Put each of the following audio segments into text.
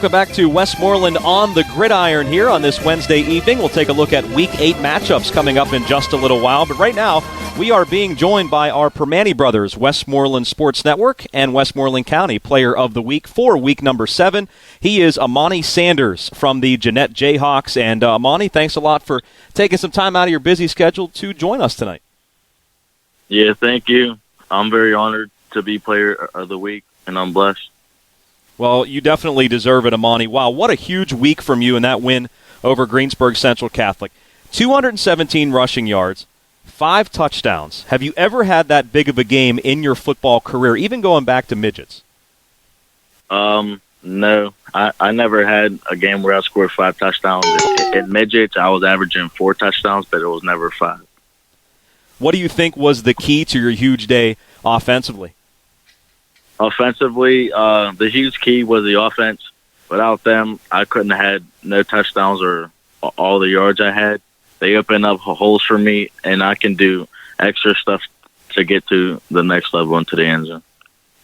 Welcome back to Westmoreland on the Gridiron here on this Wednesday evening. We'll take a look at Week 8 matchups coming up in just a little while. But right now, we are being joined by our Permani brothers, Westmoreland Sports Network and Westmoreland County Player of the Week for Week number 7. He is Imani Sanders from the Jeanette Jayhawks. And Imani, thanks a lot for taking some time out of your busy schedule to join us tonight. Yeah, thank you. I'm very honored to be Player of the Week, and I'm blessed. Well, you definitely deserve it, Imani. Wow, what a huge week from you in that win over Greensburg Central Catholic. 217 rushing yards, 5 touchdowns. Have you ever had that big of a game in your football career, even going back to midgets? No. I never had a game where I scored 5 touchdowns. In midgets, I was averaging 4 touchdowns, but it was never 5. What do you think was the key to your huge day offensively? Offensively, the huge key was the offense. Without them, I couldn't have had no touchdowns or all the yards I had. They opened up holes for me, and I can do extra stuff to get to the next level into the end zone.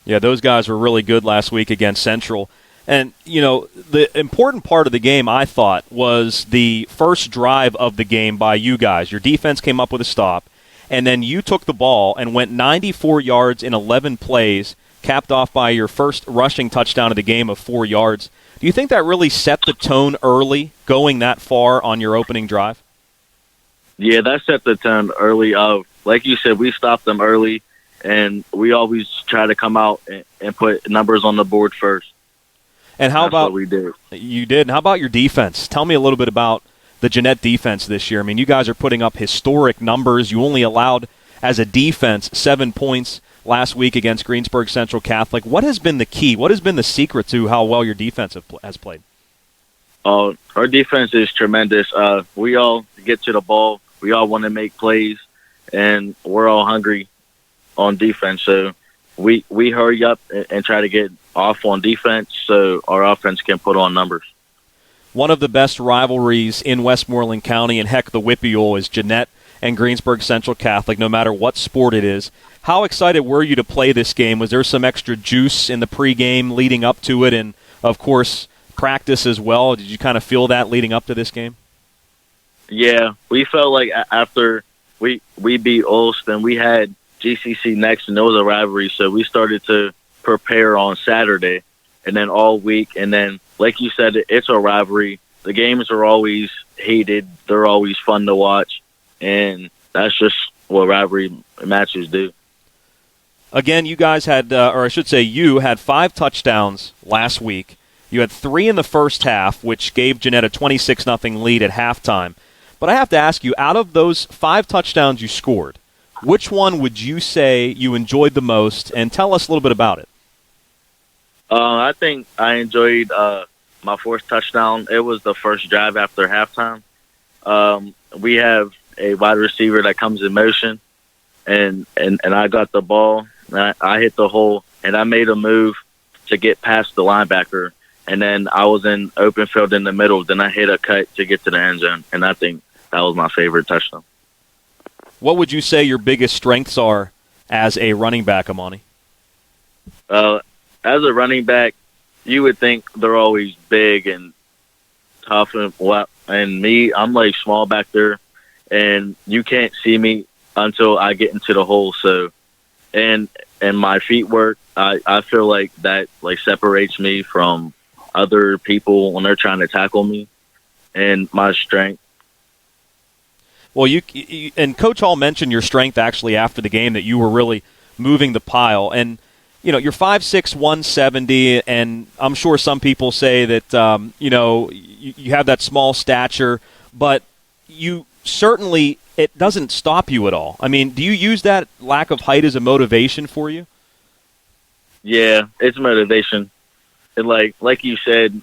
Yeah, those guys were really good last week against Central. And, you know, the important part of the game, I thought, was the first drive of the game by you guys. Your defense came up with a stop, and then you took the ball and went 94 yards in 11 plays, capped off by your first rushing touchdown of the game of 4 yards. Do you think that really set the tone early, going that far on your opening drive? Yeah, that set the tone early. Like you said, we stopped them early, and we always try to come out and put numbers on the board first. And how That's about what we did? You did. And how about your defense? Tell me a little bit about the Jeanette defense this year. I mean, you guys are putting up historic numbers. You only allowed, as a defense, 7 points last week against Greensburg Central Catholic. What has been the key? What has been the secret to how well your defense has played? Our defense is tremendous. We all get to the ball. We all want to make plays, and we're all hungry on defense. So we hurry up and try to get off on defense so our offense can put on numbers. One of the best rivalries in Westmoreland County, and heck, the Whippeal, is Jeanette and Greensburg Central Catholic, no matter what sport it is. How excited were you to play this game? Was there some extra juice in the pregame leading up to it, and, of course, practice as well? Did you kind of feel that leading up to this game? Yeah, we felt like after we beat Olston, we had GCC next, and it was a rivalry, so we started to prepare on Saturday and then all week. And then, like you said, it's a rivalry. The games are always heated. They're always fun to watch, and that's just what rivalry matches do. Again, you guys had, or I should say you had 5 touchdowns last week. You had 3 in the first half, which gave Jeanette a 26-0 lead at halftime. But I have to ask you, out of those 5 touchdowns you scored, which one would you say you enjoyed the most? And tell us a little bit about it. I think I enjoyed my 4th touchdown. It was the first drive after halftime. We have a wide receiver that comes in motion, and I got the ball. And I hit the hole, and I made a move to get past the linebacker, and then I was in open field in the middle. Then I hit a cut to get to the end zone, and I think that was my favorite touchdown. What would you say your biggest strengths are as a running back, Imani? As a running back, you would think they're always big and tough, and me, I'm like small back there, and you can't see me until I get into the hole. So, and my feet work. I feel like that like separates me from other people when they're trying to tackle me, and my strength. Well, you and Coach Hall mentioned your strength actually after the game, that you were really moving the pile. And, you know, you're 5'6", 170, and I'm sure some people say that, you have that small stature, but you certainly, it doesn't stop you at all. I mean, do you use that lack of height as a motivation for you? Yeah, it's motivation. And like you said,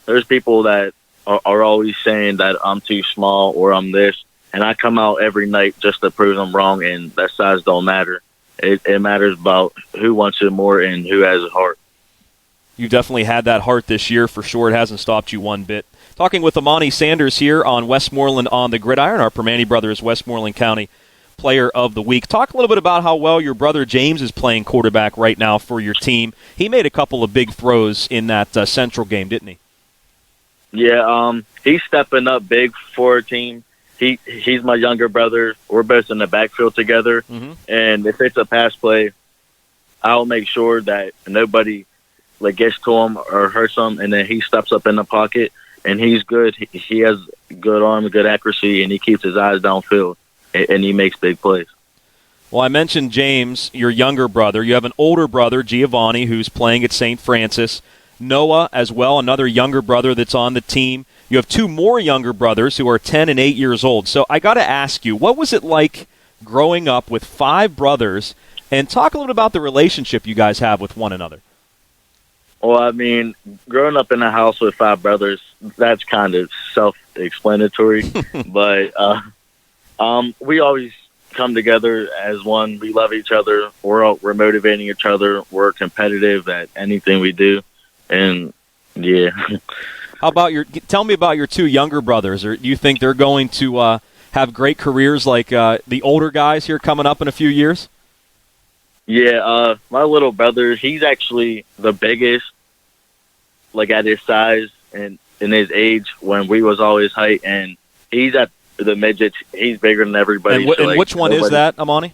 there's people that are always saying that I'm too small or I'm this. And I come out every night just to prove them wrong, and that size don't matter. It matters about who wants it more and who has a heart. You definitely had that heart this year for sure. It hasn't stopped you one bit. Talking with Imani Sanders here on Westmoreland on the Gridiron. Our Permani brothers, Westmoreland County Player of the Week. Talk a little bit about how well your brother James is playing quarterback right now for your team. He made a couple of big throws in that Central game, didn't he? Yeah, he's stepping up big for our team. He's my younger brother. We're both in the backfield together, and if it's a pass play, I'll make sure that nobody gets to him or hurts him, and then he steps up in the pocket, and he's good. He has good arm, good accuracy, and he keeps his eyes downfield, and he makes big plays. Well, I mentioned James, your younger brother. You have an older brother, Giovanni, who's playing at St. Francis. Noah as well, another younger brother that's on the team. You have two more younger brothers who are 10 and 8 years old. So I got to ask you, what was it like growing up with 5 brothers? And talk a little about the relationship you guys have with one another. Well, I mean, growing up in a house with 5 brothers, that's kind of self-explanatory. But we always come together as one. We love each other. We're motivating each other. We're competitive at anything we do. And, yeah. How about tell me about your 2 younger brothers. Or do you think they're going to have great careers like the older guys here coming up in a few years? Yeah, my little brother, he's actually the biggest, at his size and in his age when we was always height, and he's at the midget. He's bigger than everybody. And which one is that, Imani?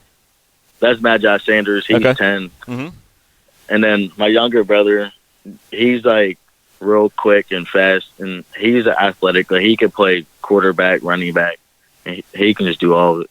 That's Magi Sanders. He's 10. Mm-hmm. And then my younger brother, he's real quick and fast, and he's athletic. He can play quarterback, running back, and he can just do all of it.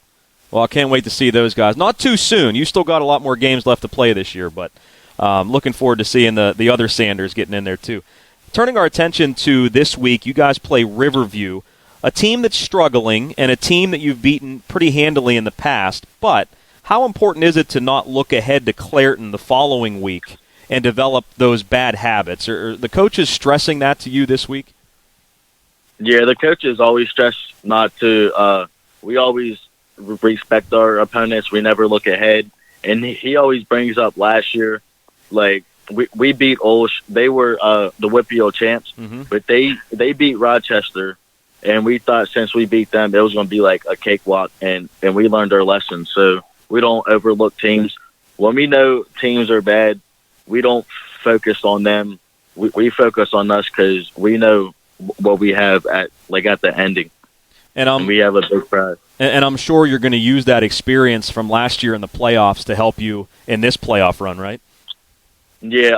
Well, I can't wait to see those guys. Not too soon. You still got a lot more games left to play this year, but looking forward to seeing the other Sanders getting in there too. Turning our attention to this week, you guys play Riverview, a team that's struggling and a team that you've beaten pretty handily in the past. But how important is it to not look ahead to Clairton the following week and develop those bad habits? Are the coaches stressing that to you this week? Yeah, the coaches always stress not to. We always respect our opponents. We never look ahead. And he always brings up last year, we beat Olsh. They were the Whippio champs, but they beat Rochester, and we thought since we beat them, it was going to be like a cakewalk, and we learned our lesson. So we don't overlook teams. When we know teams are bad, we don't focus on them. We focus on us because we know what we have at the ending. And we have a big prize. And I'm sure you're going to use that experience from last year in the playoffs to help you in this playoff run, right? Yeah,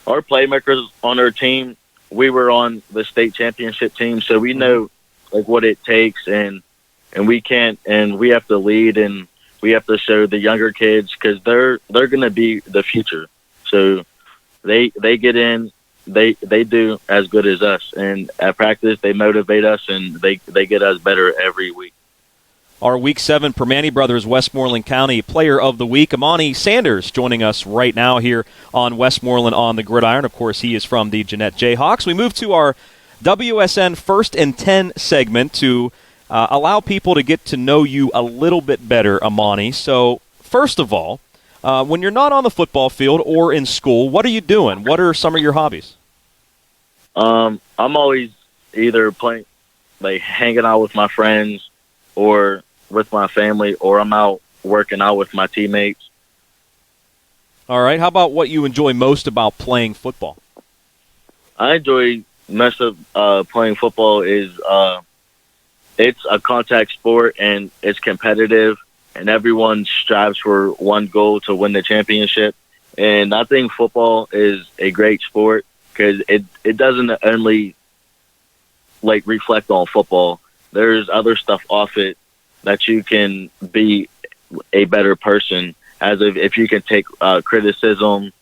our playmakers on our team, we were on the state championship team, so we know what it takes, and we can't, and we have to lead, and we have to show the younger kids because they're going to be the future. So they get in. They do as good as us, and at practice they motivate us, and they get us better every week. Our Week 7 Permane Brothers Westmoreland County Player of the Week, Imani Sanders, joining us right now here on Westmoreland on the Gridiron. Of course, he is from the Jeanette Jayhawks. We move to our WSN First and 10 segment to allow people to get to know you a little bit better, Imani. So, first of all, when you're not on the football field or in school, what are you doing? What are some of your hobbies? I'm always either playing, hanging out with my friends or with my family, or I'm out working out with my teammates. All right. How about what you enjoy most about playing football? I enjoy most of playing football is it's a contact sport, and it's competitive, and everyone strives for one goal to win the championship. And I think football is a great sport because it doesn't only reflect on football. There's other stuff off it that you can be a better person, as if you can take criticism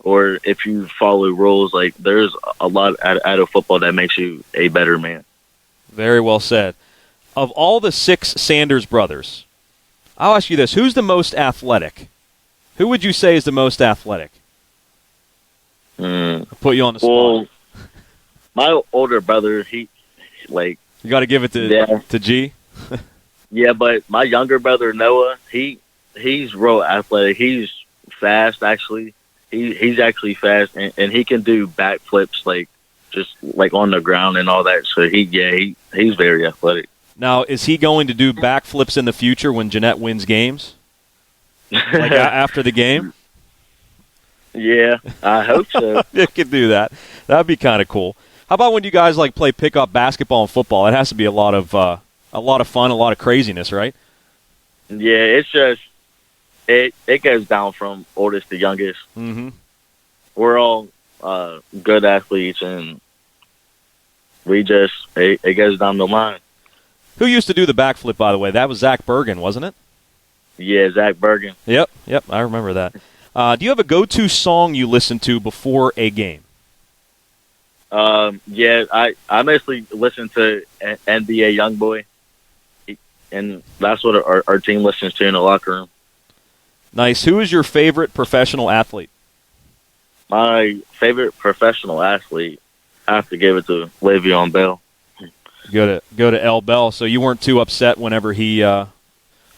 or if you follow rules. There's a lot out of football that makes you a better man. Very well said. Of all the 6 Sanders brothers, I'll ask you this. Who's the most athletic? Who would you say is the most athletic? I'll put you on the spot. Well, my older brother, you got to give it to G? Yeah, but my younger brother, Noah, he's real athletic. He's fast, actually. He's actually fast, and he can do backflips, just on the ground and all that. So he's very athletic. Now, is he going to do backflips in the future when Jeanette wins games? Like after the game? Yeah, I hope so. You could do that. That would be kind of cool. How about when you guys like play pickup basketball and football? It has to be a lot of fun, a lot of craziness, right? Yeah, it's just it goes down from oldest to youngest. Mm-hmm. We're all good athletes, and we just it goes down the line. Who used to do the backflip, by the way? That was Zach Bergen, wasn't it? Yeah, Zach Bergen. Yep, I remember that. Do you have a go-to song you listen to before a game? Yeah, I mostly listen to NBA YoungBoy, and that's what our team listens to in the locker room. Nice. Who is your favorite professional athlete? My favorite professional athlete, I have to give it to Le'Veon Bell. Go to L. Bell. So you weren't too upset whenever he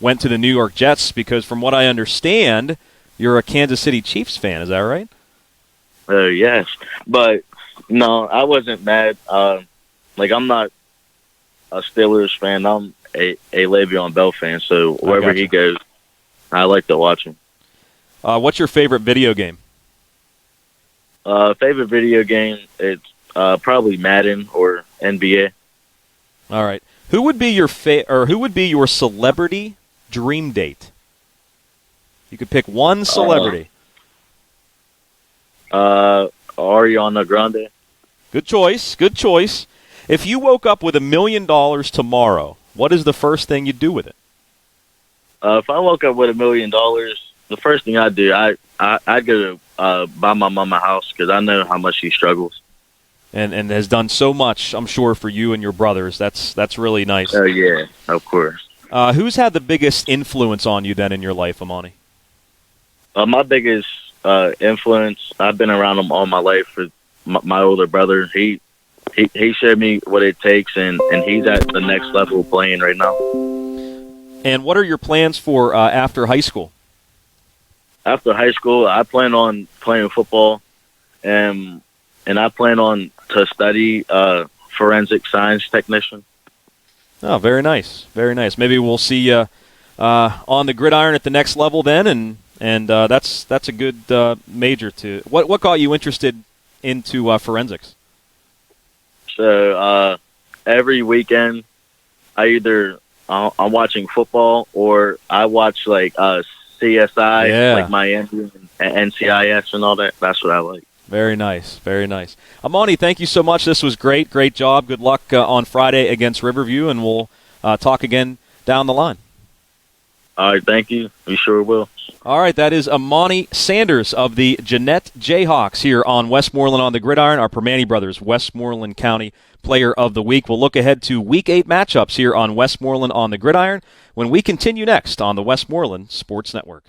went to the New York Jets, because from what I understand, you're a Kansas City Chiefs fan. Is that right? Yes, but no, I wasn't mad. I'm not a Steelers fan. I'm a Le'Veon Bell fan. So wherever he goes, I like to watch him. What's your favorite video game? Favorite video game? It's probably Madden or NBA. All right. Who would be your who would be your celebrity dream date? You could pick one celebrity. Ariana Grande. Good choice. Good choice. If you woke up with $1 million tomorrow, what is the first thing you'd do with it? If I woke up with $1 million, the first thing I'd do, I'd go to buy my mom a house, because I know how much she struggles. And has done so much, I'm sure, for you and your brothers. That's really nice. Oh, yeah, of course. Who's had the biggest influence on you then in your life, Imani? My biggest influence, I've been around him all my life. For my older brother, he showed me what it takes, and he's at the next level playing right now. And what are your plans for after high school? After high school, I plan on playing football, and I plan on to study forensic science technician. Oh, very nice, very nice. Maybe we'll see you on the gridiron at the next level then, and that's a good major to. What got you interested into forensics? So every weekend, I'm watching football, or I watch like CSI, like Miami and NCIS and all that. That's what I like. Very nice, very nice. Imani, thank you so much. This was great. Great job. Good luck on Friday against Riverview, and we'll talk again down the line. All right, thank you. We sure will. All right, that is Imani Sanders of the Jeanette Jayhawks here on Westmoreland on the Gridiron, our Permane Brothers Westmoreland County Player of the Week. We'll look ahead to Week 8 matchups here on Westmoreland on the Gridiron when we continue next on the Westmoreland Sports Network.